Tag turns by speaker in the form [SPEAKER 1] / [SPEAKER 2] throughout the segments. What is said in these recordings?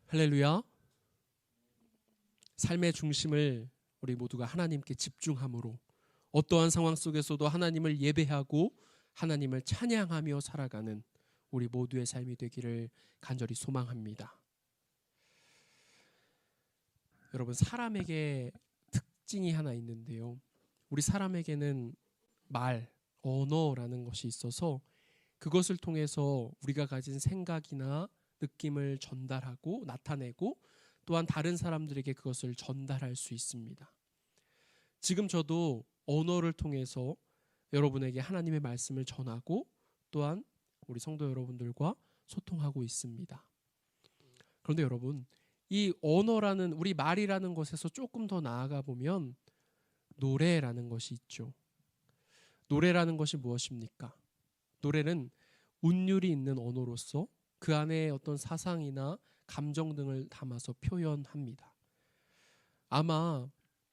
[SPEAKER 1] 할렐루야. 삶의 중심을 우리 모두가 하나님께 집중함으로 어떠한 상황 속에서도 하나님을 예배하고 하나님을 찬양하며 살아가는 우리 모두의 삶이 되기를 간절히 소망합니다. 여러분, 사람에게 특징이 하나 있는데요. 우리 사람에게는 말, 언어라는 것이 있어서 그것을 통해서 우리가 가진 생각이나 느낌을 전달하고 나타내고 또한 다른 사람들에게 그것을 전달할 수 있습니다. 지금 저도 언어를 통해서 여러분에게 하나님의 말씀을 전하고 또한 우리 성도 여러분들과 소통하고 있습니다. 그런데 여러분, 이 언어라는 우리 말이라는 것에서 조금 더 나아가 보면 노래라는 것이 있죠. 노래라는 것이 무엇입니까? 노래는 운율이 있는 언어로서 그 안에 어떤 사상이나 감정 등을 담아서 표현합니다. 아마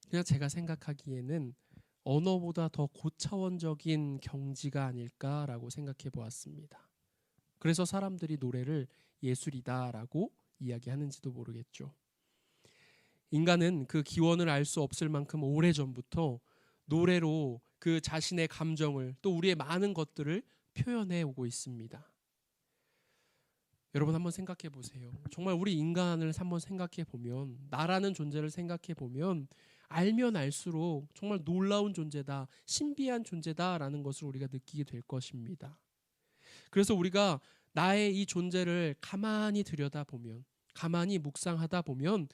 [SPEAKER 1] 그냥 제가 생각하기에는 언어보다 더 고차원적인 경지가 아닐까라고 생각해 보았습니다. 그래서 사람들이 노래를 예술이다라고 이야기하는지도 모르겠죠. 인간은 그 기원을 알 수 없을 만큼 오래전부터 노래로 그 자신의 감정을 또 우리의 많은 것들을 표현해 오고 있습니다. 여러분 한번 생각해 보세요. 정말 우리 인간을 한번 생각해 보면, 나라는 존재를 생각해 보면 알면 알수록 정말 놀라운 존재다, 신비한 존재다라는 것을 우리가 느끼게 될 것입니다. 그래서 우리가 나의 이 존재를 가만히 들여다보면, 가만히 묵상하다 보면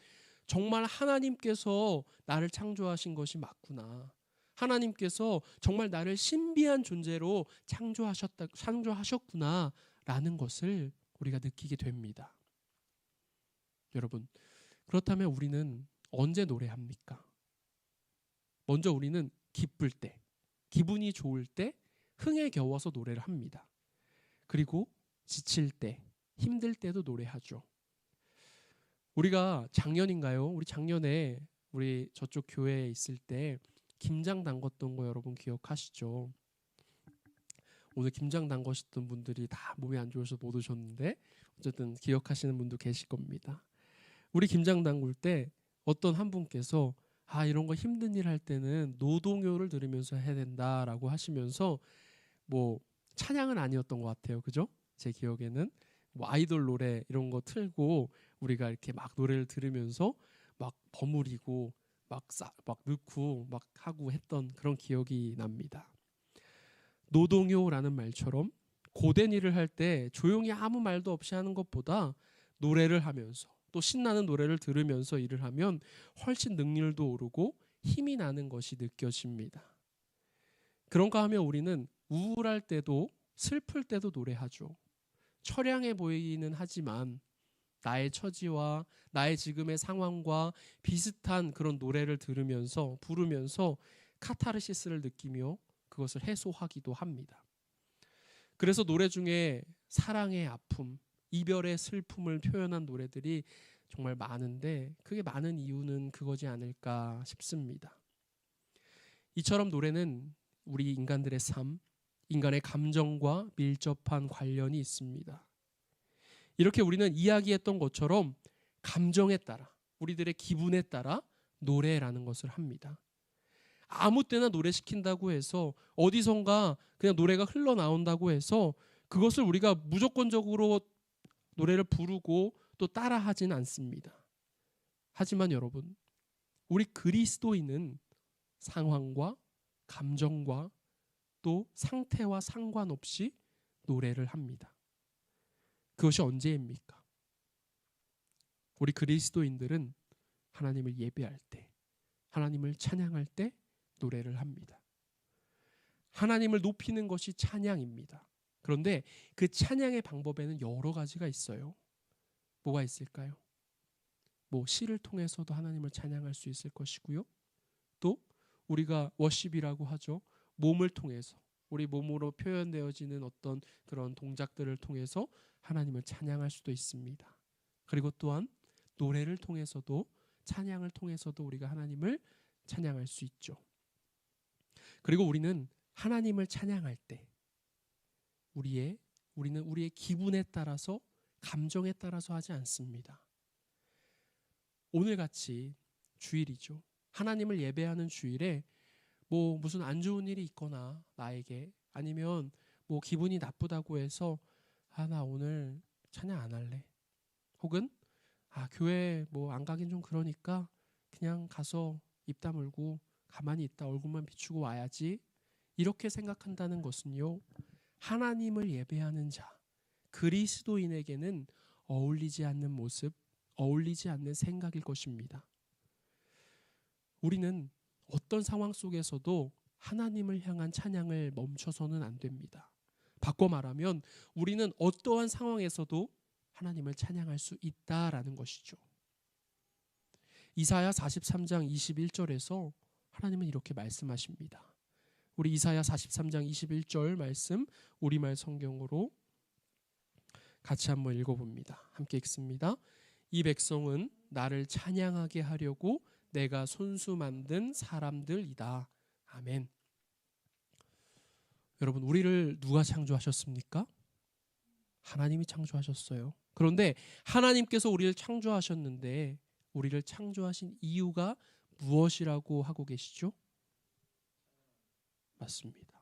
[SPEAKER 1] 정말 하나님께서 나를 창조하신 것이 맞구나. 하나님께서 정말 나를 신비한 존재로 창조하셨구나라는 것을 우리가 느끼게 됩니다. 여러분, 그렇다면 우리는 언제 노래합니까? 먼저 우리는 기쁠 때, 기분이 좋을 때, 흥에 겨워서 노래를 합니다. 그리고 지칠 때, 힘들 때도 노래하죠. 우리가 작년인가요? 우리 작년에 우리 저쪽 교회에 있을 때 김장 담궜던 거 여러분 기억하시죠? 오늘 김장 담그셨던 분들이 다 몸이 안 좋으셔서 못 오셨는데 어쨌든 기억하시는 분도 계실 겁니다. 우리 김장 담글 때 어떤 한 분께서 이런 거 힘든 일 할 때는 노동요를 들으면서 해야 된다라고 하시면서 뭐 찬양은 아니었던 것 같아요. 그죠? 제 기억에는 뭐 아이돌 노래 이런 거 틀고 우리가 이렇게 막 노래를 들으면서 막 버무리고 막 넣고 막 하고 했던 그런 기억이 납니다. 노동요라는 말처럼 고된 일을 할 때 조용히 아무 말도 없이 하는 것보다 노래를 하면서 또 신나는 노래를 들으면서 일을 하면 훨씬 능률도 오르고 힘이 나는 것이 느껴집니다. 그런가 하면 우리는 우울할 때도 슬플 때도 노래하죠. 처량해 보이기는 하지만 나의 처지와 나의 지금의 상황과 비슷한 그런 노래를 들으면서 부르면서 카타르시스를 느끼며 그것을 해소하기도 합니다. 그래서 노래 중에 사랑의 아픔, 이별의 슬픔을 표현한 노래들이 정말 많은데 그게 많은 이유는 그거지 않을까 싶습니다. 이처럼 노래는 우리 인간들의 삶, 인간의 감정과 밀접한 관련이 있습니다. 이렇게 우리는 이야기했던 것처럼 감정에 따라, 우리들의 기분에 따라 노래라는 것을 합니다. 아무 때나 노래 시킨다고 해서 어디선가 그냥 노래가 흘러나온다고 해서 그것을 우리가 무조건적으로 노래를 부르고 또 따라하진 않습니다. 하지만 여러분, 우리 그리스도인은 상황과 감정과 또 상태와 상관없이 노래를 합니다. 그것이 언제입니까? 우리 그리스도인들은 하나님을 예배할 때, 하나님을 찬양할 때 노래를 합니다. 하나님을 높이는 것이 찬양입니다. 그런데 그 찬양의 방법에는 여러 가지가 있어요. 뭐가 있을까요? 시를 통해서도 하나님을 찬양할 수 있을 것이고요. 또 우리가 워십이라고 하죠. 몸을 통해서, 우리 몸으로 표현되어지는 어떤 그런 동작들을 통해서 하나님을 찬양할 수도 있습니다. 그리고 또한 노래를 통해서도, 찬양을 통해서도 우리가 하나님을 찬양할 수 있죠. 그리고 우리는 하나님을 찬양할 때 우리는 우리의 기분에 따라서, 감정에 따라서 하지 않습니다. 오늘같이 주일이죠. 하나님을 예배하는 주일에 뭐 무슨 안 좋은 일이 있거나 나에게, 아니면 뭐 기분이 나쁘다고 해서 나 오늘 찬양 안 할래, 혹은 교회 뭐 안 가긴 좀 그러니까 그냥 가서 입 다물고 가만히 있다 얼굴만 비추고 와야지, 이렇게 생각한다는 것은요, 하나님을 예배하는 자, 그리스도인에게는 어울리지 않는 모습, 어울리지 않는 생각일 것입니다. 우리는 어떤 상황 속에서도 하나님을 향한 찬양을 멈춰서는 안 됩니다. 바꿔 말하면 우리는 어떠한 상황에서도 하나님을 찬양할 수 있다라는 것이죠. 이사야 43장 21절에서 하나님은 이렇게 말씀하십니다. 우리 이사야 43장 21절 말씀 우리말 성경으로 같이 한번 읽어봅니다. 함께 읽습니다. 이 백성은 나를 찬양하게 하려고 내가 손수 만든 사람들이다. 아멘. 여러분, 우리를 누가 창조하셨습니까? 하나님이 창조하셨어요. 그런데 하나님께서 우리를 창조하셨는데 우리를 창조하신 이유가 무엇이라고 하고 계시죠? 맞습니다.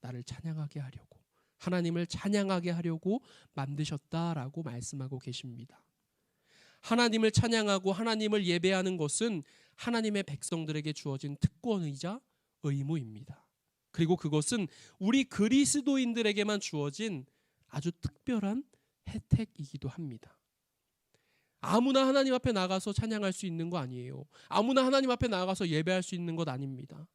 [SPEAKER 1] 나를 찬양하게 하려고, 하나님을 찬양하게 하려고 만드셨다라고 말씀하고 계십니다. 하나님을 찬양하고 하나님을 예배하는 것은 하나님의 백성들에게 주어진 특권이자 의무입니다. 그리고 그것은 우리 그리스도인들에게만 주어진 아주 특별한 혜택이기도 합니다. 아무나 하나님 앞에 나가서 찬양할 수 있는 거 아니에요. 아무나 하나님 앞에 나가서 예배할 수 있는 것 아닙니다.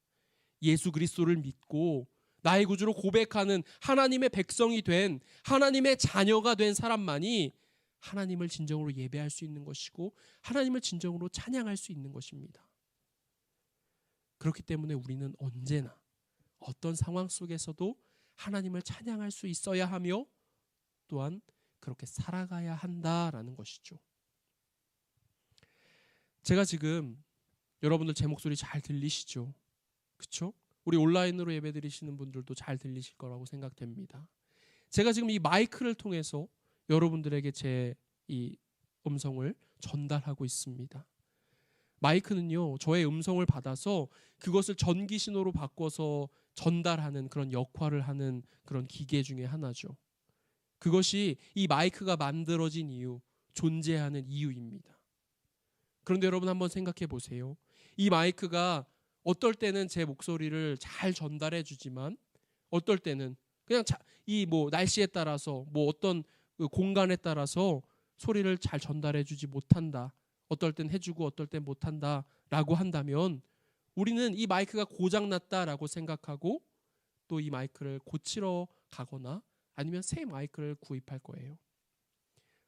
[SPEAKER 1] 예수 그리스도를 믿고 나의 구주로 고백하는 하나님의 백성이 된, 하나님의 자녀가 된 사람만이 하나님을 진정으로 예배할 수 있는 것이고 하나님을 진정으로 찬양할 수 있는 것입니다. 그렇기 때문에 우리는 언제나 어떤 상황 속에서도 하나님을 찬양할 수 있어야 하며 또한 그렇게 살아가야 한다라는 것이죠. 제가 지금 여러분들 제 목소리 잘 들리시죠? 그렇죠? 우리 온라인으로 예배드리시는 분들도 잘 들리실 거라고 생각됩니다. 제가 지금 이 마이크를 통해서 여러분들에게 제 이 음성을 전달하고 있습니다. 마이크는요, 저의 음성을 받아서 그것을 전기 신호로 바꿔서 전달하는 그런 역할을 하는 그런 기계 중에 하나죠. 그것이 이 마이크가 만들어진 이유, 존재하는 이유입니다. 그런데 여러분 한번 생각해 보세요. 이 마이크가 어떨 때는 제 목소리를 잘 전달해 주지만 어떨 때는 그냥 이 뭐 날씨에 따라서 뭐 어떤 공간에 따라서 소리를 잘 전달해 주지 못한다. 어떨 땐 해주고 어떨 땐 못한다라고 한다면 우리는 이 마이크가 고장났다라고 생각하고 또 이 마이크를 고치러 가거나 아니면 새 마이크를 구입할 거예요.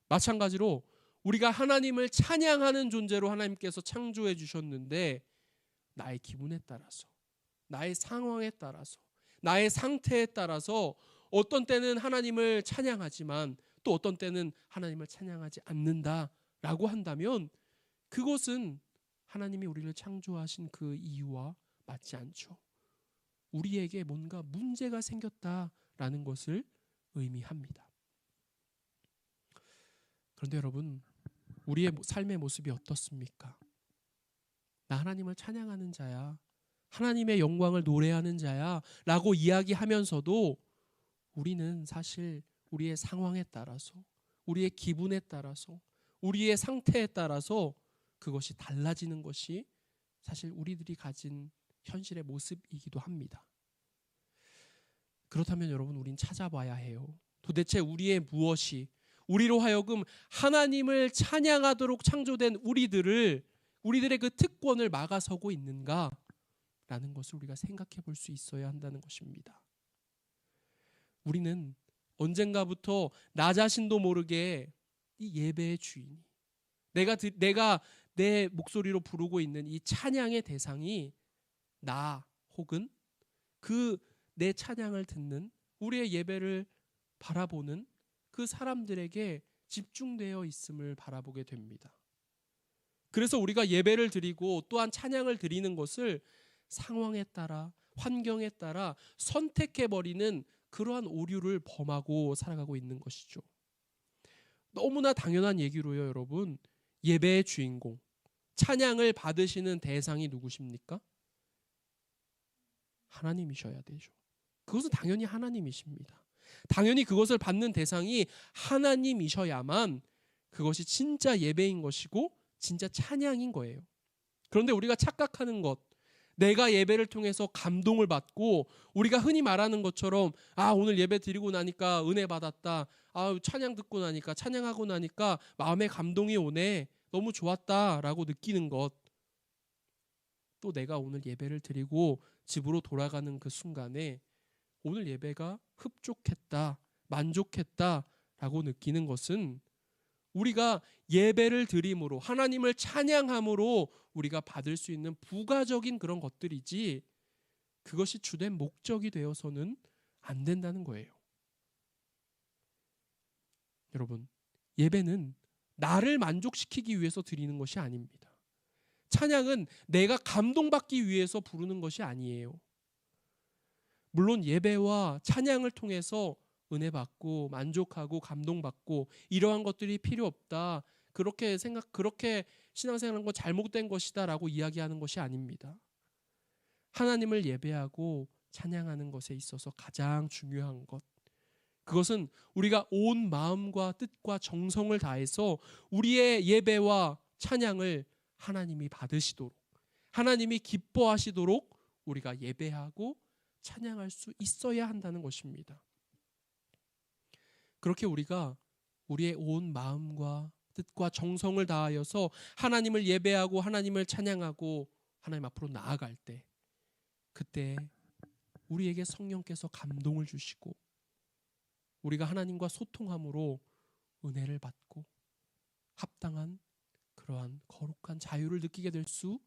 [SPEAKER 1] 마찬가지로 우리가 하나님을 찬양하는 존재로 하나님께서 창조해 주셨는데 나의 기분에 따라서, 나의 상황에 따라서, 나의 상태에 따라서 어떤 때는 하나님을 찬양하지만 또 어떤 때는 하나님을 찬양하지 않는다라고 한다면 그것은 하나님이 우리를 창조하신 그 이유와 맞지 않죠. 우리에게 뭔가 문제가 생겼다라는 것을 의미합니다. 그런데 여러분, 우리의 삶의 모습이 어떻습니까? 나 하나님을 찬양하는 자야, 하나님의 영광을 노래하는 자야 라고 이야기하면서도 우리는 사실 우리의 상황에 따라서, 우리의 기분에 따라서, 우리의 상태에 따라서 그것이 달라지는 것이 사실 우리들이 가진 현실의 모습이기도 합니다. 그렇다면 여러분, 우린 찾아봐야 해요. 도대체 우리의 무엇이 우리로 하여금 하나님을 찬양하도록 창조된 우리들의 그 특권을 막아서고 있는가라는 것을 우리가 생각해 볼 수 있어야 한다는 것입니다. 우리는 언젠가부터 나 자신도 모르게 이 예배의 주인이, 내가 내 목소리로 부르고 있는 이 찬양의 대상이 나 혹은 그 내 찬양을 듣는, 우리의 예배를 바라보는 그 사람들에게 집중되어 있음을 바라보게 됩니다. 그래서 우리가 예배를 드리고 또한 찬양을 드리는 것을 상황에 따라, 환경에 따라 선택해버리는 그러한 오류를 범하고 살아가고 있는 것이죠. 너무나 당연한 얘기로요, 여러분. 예배의 주인공, 찬양을 받으시는 대상이 누구십니까? 하나님이셔야 되죠. 그것은 당연히 하나님이십니다. 당연히 그것을 받는 대상이 하나님이셔야만 그것이 진짜 예배인 것이고 진짜 찬양인 거예요. 그런데 우리가 착각하는 것, 내가 예배를 통해서 감동을 받고 우리가 흔히 말하는 것처럼 오늘 예배 드리고 나니까 은혜 받았다. 찬양 듣고 나니까 찬양하고 나니까 마음에 감동이 오네. 너무 좋았다라고 느끼는 것. 또 내가 오늘 예배를 드리고 집으로 돌아가는 그 순간에 오늘 예배가 흡족했다, 만족했다라고 느끼는 것은 우리가 예배를 드림으로 하나님을 찬양함으로 우리가 받을 수 있는 부가적인 그런 것들이지 그것이 주된 목적이 되어서는 안 된다는 거예요. 여러분, 예배는 나를 만족시키기 위해서 드리는 것이 아닙니다. 찬양은 내가 감동받기 위해서 부르는 것이 아니에요. 물론 예배와 찬양을 통해서 은혜 받고 만족하고 감동받고 이러한 것들이 필요 없다. 그렇게 신앙생활하는 건 잘못된 것이다라고 이야기하는 것이 아닙니다. 하나님을 예배하고 찬양하는 것에 있어서 가장 중요한 것, 그것은 우리가 온 마음과 뜻과 정성을 다해서 우리의 예배와 찬양을 하나님이 받으시도록, 하나님이 기뻐하시도록 우리가 예배하고 찬양할 수 있어야 한다는 것입니다. 그렇게 우리가 우리의 온 마음과 뜻과 정성을 다하여서 하나님을 예배하고 하나님을 찬양하고 하나님 앞으로 나아갈 때, 그때 우리에게 성령께서 감동을 주시고 우리가 하나님과 소통함으로 은혜를 받고 합당한 그러한 거룩한 자유를 느끼게 될 수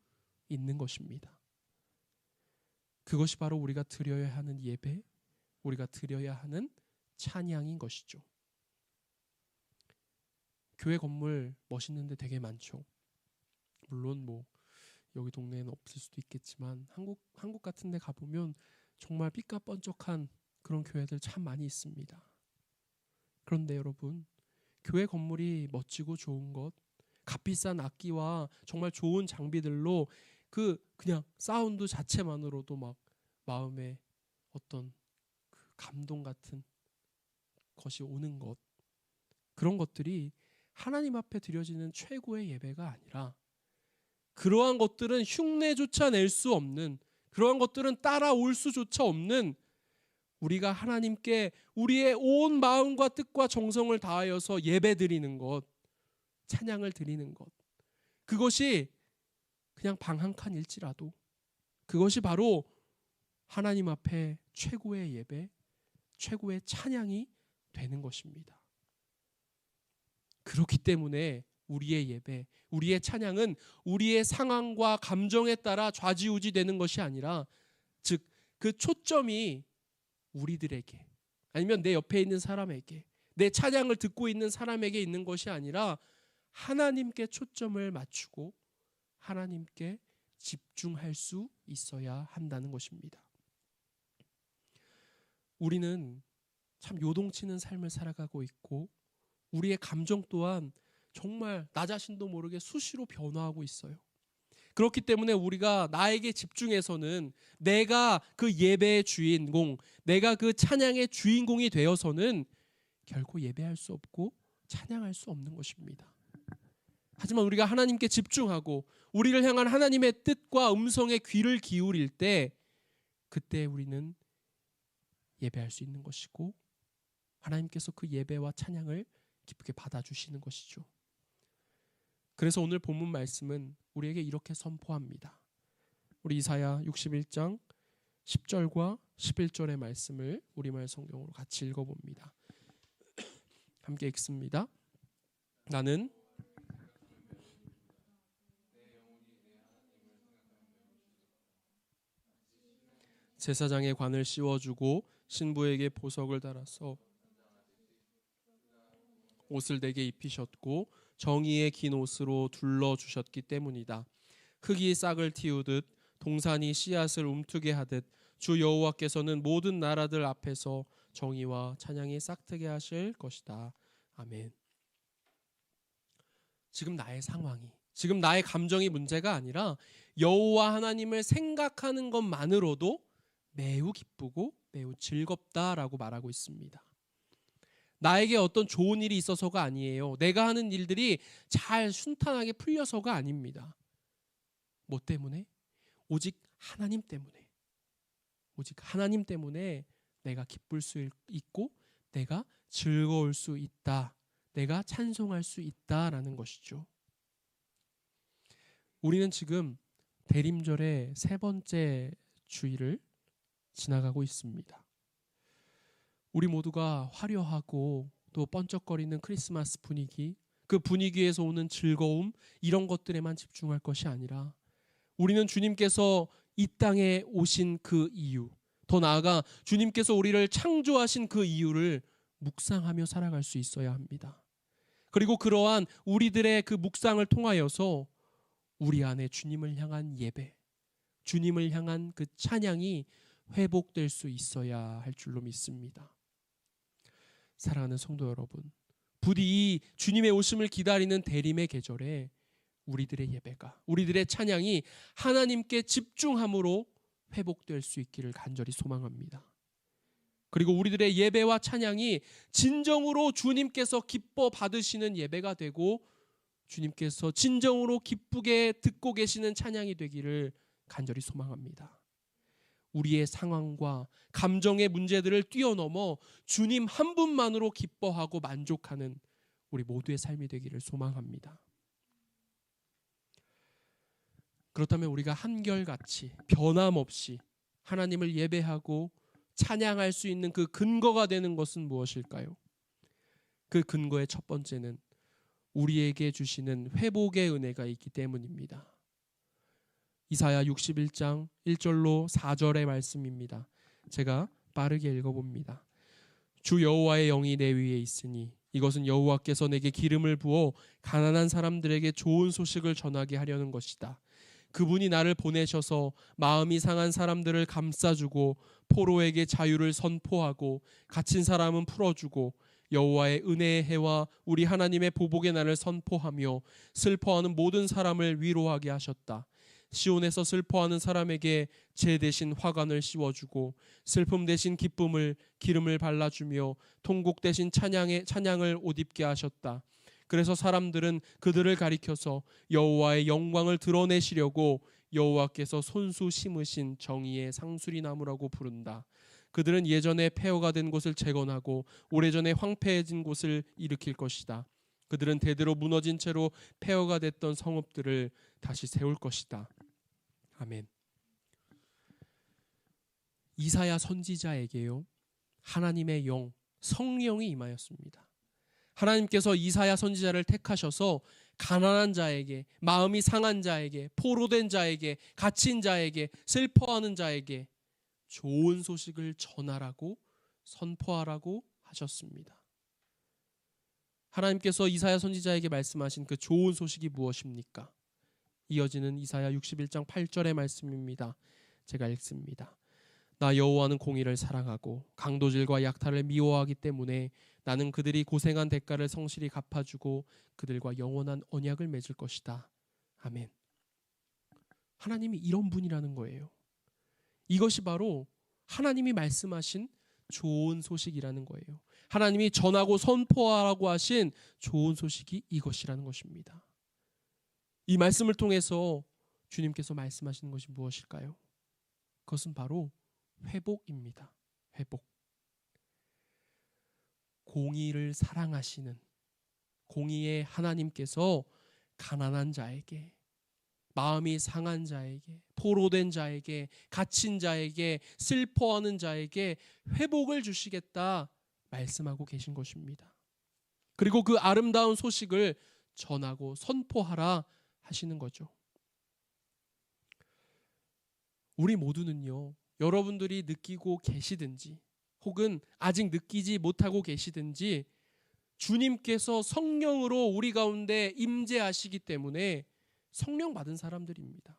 [SPEAKER 1] 있는 것입니다. 그것이 바로 우리가 드려야 하는 예배, 우리가 드려야 하는 찬양인 것이죠. 교회 건물 멋있는 데 되게 많죠. 물론 여기 동네에는 없을 수도 있겠지만 한국 같은 데 가보면 정말 삐까뻔쩍한 그런 교회들 참 많이 있습니다. 그런데 여러분, 교회 건물이 멋지고 좋은 것, 값비싼 악기와 정말 좋은 장비들로 그냥 사운드 자체만으로도 막 마음에 어떤 그 감동 같은 것이 오는 것, 그런 것들이 하나님 앞에 드려지는 최고의 예배가 아니라, 그러한 것들은 흉내조차 낼 수 없는, 그러한 것들은 따라올 수조차 없는, 우리가 하나님께 우리의 온 마음과 뜻과 정성을 다하여서 예배드리는 것, 찬양을 드리는 것, 그것이 그냥 방 한 칸일지라도 그것이 바로 하나님 앞에 최고의 예배, 최고의 찬양이 되는 것입니다. 그렇기 때문에 우리의 예배, 우리의 찬양은 우리의 상황과 감정에 따라 좌지우지되는 것이 아니라, 즉 그 초점이 우리들에게, 아니면 내 옆에 있는 사람에게, 내 찬양을 듣고 있는 사람에게 있는 것이 아니라 하나님께 초점을 맞추고 하나님께 집중할 수 있어야 한다는 것입니다. 우리는 참 요동치는 삶을 살아가고 있고 우리의 감정 또한 정말 나 자신도 모르게 수시로 변화하고 있어요. 그렇기 때문에 우리가 나에게 집중해서는 내가 그 예배의 주인공, 내가 그 찬양의 주인공이 되어서는 결코 예배할 수 없고 찬양할 수 없는 것입니다. 하지만 우리가 하나님께 집중하고 우리를 향한 하나님의 뜻과 음성에 귀를 기울일 때, 그때 우리는 예배할 수 있는 것이고 하나님께서 그 예배와 찬양을 기쁘게 받아주시는 것이죠. 그래서 오늘 본문 말씀은 우리에게 이렇게 선포합니다. 우리 이사야 61장 10절과 11절의 말씀을 우리말 성경으로 같이 읽어봅니다. 함께 읽습니다. 나는 제사장의 관을 씌워주고 신부에게 보석을 달아서 옷을 내게 입히셨고 정의의 긴 옷으로 둘러주셨기 때문이다. 흙이 싹을 틔우듯 동산이 씨앗을 움트게 하듯 주 여호와께서는 모든 나라들 앞에서 정의와 찬양이 싹트게 하실 것이다. 아멘. 지금 나의 상황이, 지금 나의 감정이 문제가 아니라 여호와 하나님을 생각하는 것만으로도 매우 기쁘고 매우 즐겁다라고 말하고 있습니다. 나에게 어떤 좋은 일이 있어서가 아니에요. 내가 하는 일들이 잘 순탄하게 풀려서가 아닙니다. 뭐 때문에? 오직 하나님 때문에. 오직 하나님 때문에 내가 기쁠 수 있고 내가 즐거울 수 있다. 내가 찬송할 수 있다라는 것이죠. 우리는 지금 대림절의 세 번째 주일을 지나가고 있습니다. 우리 모두가 화려하고 또 번쩍거리는 크리스마스 분위기, 그 분위기에서 오는 즐거움, 이런 것들에만 집중할 것이 아니라 우리는 주님께서 이 땅에 오신 그 이유, 더 나아가 주님께서 우리를 창조하신 그 이유를 묵상하며 살아갈 수 있어야 합니다. 그리고 그러한 우리들의 그 묵상을 통하여서 우리 안에 주님을 향한 예배, 주님을 향한 그 찬양이 회복될 수 있어야 할 줄로 믿습니다. 사랑하는 성도 여러분, 부디 이 주님의 오심을 기다리는 대림의 계절에 우리들의 예배가, 우리들의 찬양이 하나님께 집중함으로 회복될 수 있기를 간절히 소망합니다. 그리고 우리들의 예배와 찬양이 진정으로 주님께서 기뻐 받으시는 예배가 되고 주님께서 진정으로 기쁘게 듣고 계시는 찬양이 되기를 간절히 소망합니다. 우리의 상황과 감정의 문제들을 뛰어넘어 주님 한 분만으로 기뻐하고 만족하는 우리 모두의 삶이 되기를 소망합니다. 그렇다면 우리가 한결같이 변함없이 하나님을 예배하고 찬양할 수 있는 그 근거가 되는 것은 무엇일까요? 그 근거의 첫 번째는 우리에게 주시는 회복의 은혜가 있기 때문입니다. 이사야 61장 1절로 4절의 말씀입니다. 제가 빠르게 읽어봅니다. 주 여호와의 영이 내 위에 있으니 이것은 여호와께서 내게 기름을 부어 가난한 사람들에게 좋은 소식을 전하게 하려는 것이다. 그분이 나를 보내셔서 마음이 상한 사람들을 감싸주고 포로에게 자유를 선포하고 갇힌 사람은 풀어주고 여호와의 은혜의 해와 우리 하나님의 보복의 날을 선포하며 슬퍼하는 모든 사람을 위로하게 하셨다. 시온에서 슬퍼하는 사람에게 제 대신 화관을 씌워주고 슬픔 대신 기름을 발라주며 통곡 대신 찬양을 옷 입게 하셨다. 그래서 사람들은 그들을 가리켜서 여호와의 영광을 드러내시려고 여호와께서 손수 심으신 정의의 상수리 나무라고 부른다. 그들은 예전에 폐허가 된 곳을 재건하고 오래전에 황폐해진 곳을 일으킬 것이다. 그들은 대대로 무너진 채로 폐허가 됐던 성읍들을 다시 세울 것이다. 아멘. 이사야 선지자에게요, 하나님의 영, 성령이 임하였습니다. 하나님께서 이사야 선지자를 택하셔서 가난한 자에게, 마음이 상한 자에게, 포로된 자에게, 갇힌 자에게, 슬퍼하는 자에게 좋은 소식을 전하라고, 선포하라고 하셨습니다. 하나님께서 이사야 선지자에게 말씀하신 그 좋은 소식이 무엇입니까? 이어지는 이사야 61장 8절의 말씀입니다. 제가 읽습니다. 나 여호와는 공의를 사랑하고 강도질과 약탈을 미워하기 때문에 나는 그들이 고생한 대가를 성실히 갚아주고 그들과 영원한 언약을 맺을 것이다. 아멘. 하나님이 이런 분이라는 거예요. 이것이 바로 하나님이 말씀하신 좋은 소식이라는 거예요. 하나님이 전하고 선포하라고 하신 좋은 소식이 이것이라는 것입니다. 이 말씀을 통해서 주님께서 말씀하시는 것이 무엇일까요? 그것은 바로 회복입니다. 회복. 공의를 사랑하시는 공의의 하나님께서 가난한 자에게, 마음이 상한 자에게, 포로된 자에게, 갇힌 자에게, 슬퍼하는 자에게 회복을 주시겠다 말씀하고 계신 것입니다. 그리고 그 아름다운 소식을 전하고 선포하라 하시는 거죠. 우리 모두는요, 여러분들이 느끼고 계시든지 혹은 아직 느끼지 못하고 계시든지 주님께서 성령으로 우리 가운데 임재하시기 때문에 성령 받은 사람들입니다.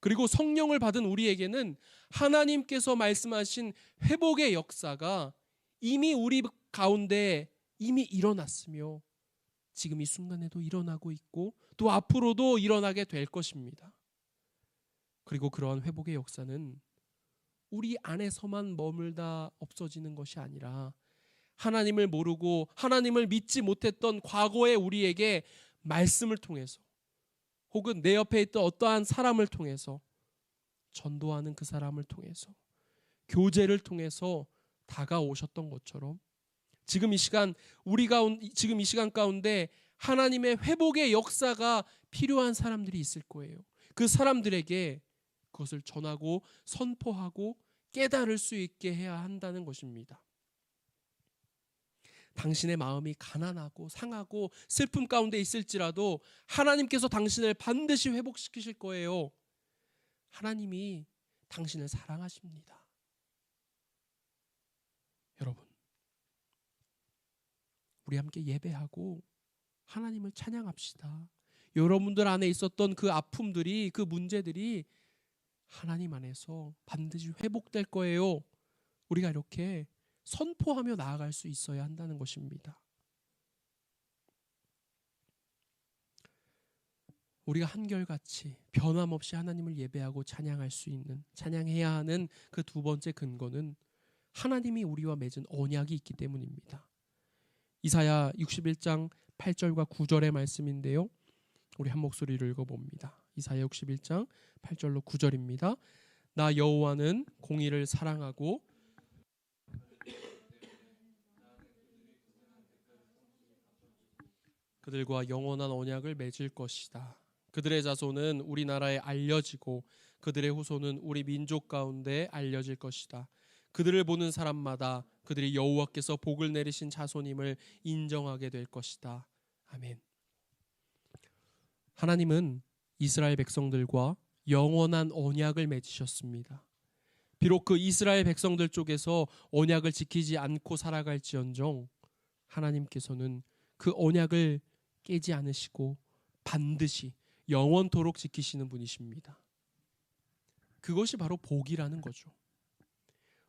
[SPEAKER 1] 그리고 성령을 받은 우리에게는 하나님께서 말씀하신 회복의 역사가 이미 우리 가운데 이미 일어났으며 지금 이 순간에도 일어나고 있고 또 앞으로도 일어나게 될 것입니다. 그리고 그러한 회복의 역사는 우리 안에서만 머물다 없어지는 것이 아니라 하나님을 모르고 하나님을 믿지 못했던 과거의 우리에게 말씀을 통해서 혹은 내 옆에 있던 어떠한 사람을 통해서 전도하는 그 사람을 통해서 교제를 통해서 다가오셨던 것처럼 지금 이 시간 지금 이 시간 가운데 하나님의 회복의 역사가 필요한 사람들이 있을 거예요. 그 사람들에게 그것을 전하고 선포하고 깨달을 수 있게 해야 한다는 것입니다. 당신의 마음이 가난하고 상하고 슬픔 가운데 있을지라도 하나님께서 당신을 반드시 회복시키실 거예요. 하나님이 당신을 사랑하십니다. 여러분, 우리 함께 예배하고 하나님을 찬양합시다. 여러분들 안에 있었던 그 아픔들이, 그 문제들이 하나님 안에서 반드시 회복될 거예요. 우리가 이렇게 선포하며 나아갈 수 있어야 한다는 것입니다. 우리가 한결같이 변함없이 하나님을 예배하고 찬양할 수 있는, 찬양해야 하는 그 두 번째 근거는 하나님이 우리와 맺은 언약이 있기 때문입니다. 이사야 61장 8절과 9절의 말씀인데요. 우리 한 목소리를 읽어봅니다. 이사야 61장 8절로 9절입니다. 나 여호와는 공의를 사랑하고 그들과 영원한 언약을 맺을 것이다. 그들의 자손은 우리나라에 알려지고 그들의 후손은 우리 민족 가운데 알려질 것이다. 그들을 보는 사람마다 그들이 여호와께서 복을 내리신 자손임을 인정하게 될 것이다. 아멘. 하나님은 이스라엘 백성들과 영원한 언약을 맺으셨습니다. 비록 그 이스라엘 백성들 쪽에서 언약을 지키지 않고 살아갈지언정 하나님께서는 그 언약을 깨지 않으시고 반드시 영원토록 지키시는 분이십니다. 그것이 바로 복이라는 거죠.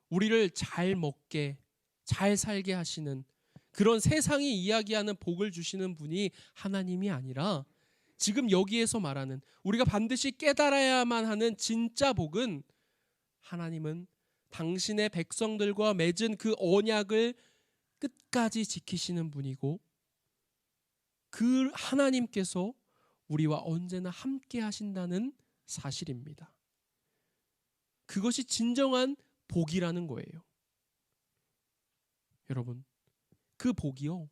[SPEAKER 1] 우리를 잘 먹게, 잘 살게 하시는 그런 세상이 이야기하는 복을 주시는 분이 하나님이 아니라 지금 여기에서 말하는 우리가 반드시 깨달아야만 하는 진짜 복은 하나님은 당신의 백성들과 맺은 그 언약을 끝까지 지키시는 분이고 그 하나님께서 우리와 언제나 함께 하신다는 사실입니다. 그것이 진정한 복이라는 거예요. 여러분, 그 복이요,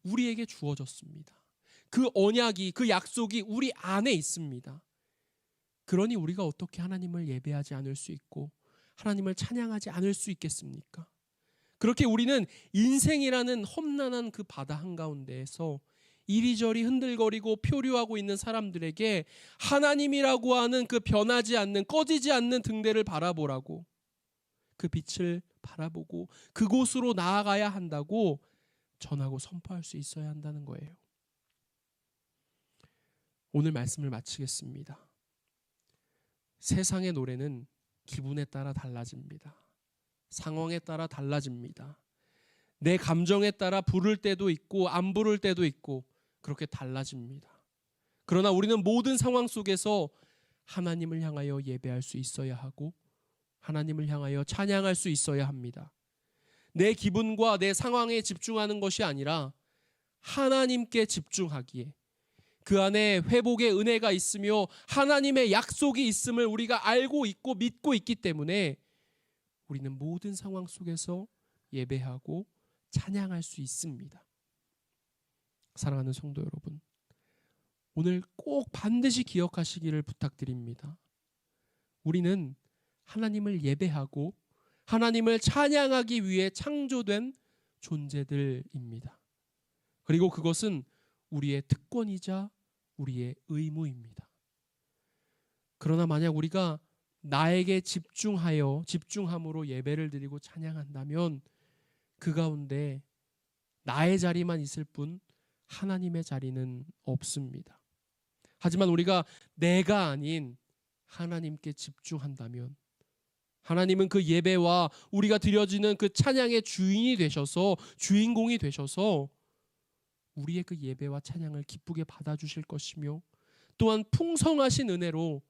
[SPEAKER 1] 우리에게 주어졌습니다. 그 언약이, 그 약속이 우리 안에 있습니다. 그러니 우리가 어떻게 하나님을 예배하지 않을 수 있고 하나님을 찬양하지 않을 수 있겠습니까? 그렇게 우리는 인생이라는 험난한 그 바다 한가운데에서 이리저리 흔들거리고 표류하고 있는 사람들에게 하나님이라고 하는 그 변하지 않는, 꺼지지 않는 등대를 바라보라고, 그 빛을 바라보고 그곳으로 나아가야 한다고 전하고 선포할 수 있어야 한다는 거예요. 오늘 말씀을 마치겠습니다. 세상의 노래는 기분에 따라 달라집니다. 상황에 따라 달라집니다. 내 감정에 따라 부를 때도 있고 안 부를 때도 있고 그렇게 달라집니다. 그러나 우리는 모든 상황 속에서 하나님을 향하여 예배할 수 있어야 하고 하나님을 향하여 찬양할 수 있어야 합니다. 내 기분과 내 상황에 집중하는 것이 아니라 하나님께 집중하기에 그 안에 회복의 은혜가 있으며 하나님의 약속이 있음을 우리가 알고 있고 믿고 있기 때문에 우리는 모든 상황 속에서 예배하고 찬양할 수 있습니다. 사랑하는 성도 여러분, 오늘 꼭 반드시 기억하시기를 부탁드립니다. 우리는 하나님을 예배하고 하나님을 찬양하기 위해 창조된 존재들입니다. 그리고 그것은 우리의 특권이자 우리의 의무입니다. 그러나 만약 우리가 나에게 집중함으로 예배를 드리고 찬양한다면 그 가운데 나의 자리만 있을 뿐 하나님의 자리는 없습니다. 하지만 우리가 내가 아닌 하나님께 집중한다면 하나님은 그 예배와 우리가 드려지는 그 찬양의 주인이 되셔서 주인공이 되셔서 우리의 그 예배와 찬양을 기쁘게 받아주실 것이며 또한 풍성하신 은혜로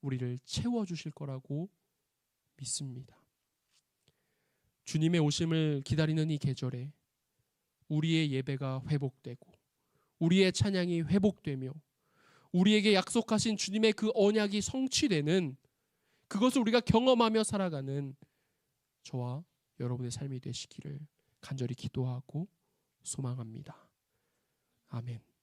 [SPEAKER 1] 우리를 채워주실 거라고 믿습니다. 주님의 오심을 기다리는 이 계절에 우리의 예배가 회복되고 우리의 찬양이 회복되며 우리에게 약속하신 주님의 그 언약이 성취되는 그것을 우리가 경험하며 살아가는 저와 여러분의 삶이 되시기를 간절히 기도하고 소망합니다. 아멘.